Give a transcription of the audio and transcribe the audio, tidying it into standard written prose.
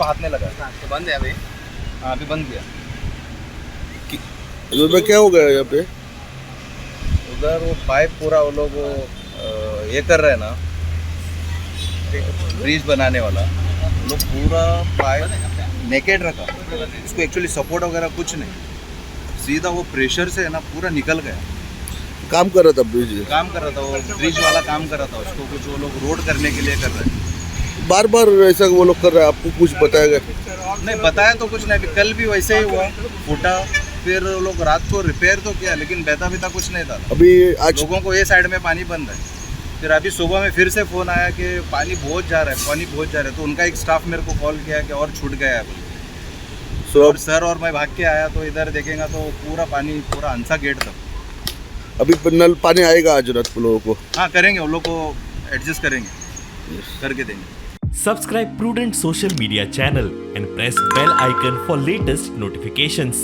उसको हाथ नहीं लगा। तो बंद है अभी। हाँ अभी बंद किया। रोड में क्या हो गया यहाँ पे? उधर वो पाइप पूरा वो लोग ये कर रहे हैं ना, ब्रिज बनाने वाला, वो लोग पूरा पाइप नेकेड रखा, उसको एक्चुअली सपोर्ट वगैरह कुछ नहीं, सीधा वो प्रेशर से है ना पूरा निकल गया। काम कर रहा था ब्रिज, काम कर रहा था वो ब्रिज वाला, काम कर रहा था, उसको कुछ वो लोग रोड करने के लिए कर रहे हैं। बार बार ऐसा वो लोग कर रहा है, आपको कुछ बताया गया? नहीं बताया तो कुछ नहीं, अभी कल भी वैसे ही हुआ, फूटा, फिर वो लोग रात को रिपेयर तो किया लेकिन बहता बिता कुछ नहीं था। अभी आज लोगों को ये साइड में पानी बंद है। फिर अभी सुबह में फिर से फ़ोन आया कि पानी बहुत जा रहा है, पानी बहुत जा रहा है, तो उनका एक स्टाफ मेरे को कॉल किया कि और छूट गया है अभी। सो और सर और मैं भाग के आया तो इधर देखेंगे तो पूरा पानी पूरा हंसा गेट तक। अभी नल पानी आएगा आज रात को लोगों को? हाँ करेंगे, वो लोग को एडजस्ट करेंगे, करके देंगे। Subscribe Prudent Social Media channel and press bell icon for latest notifications.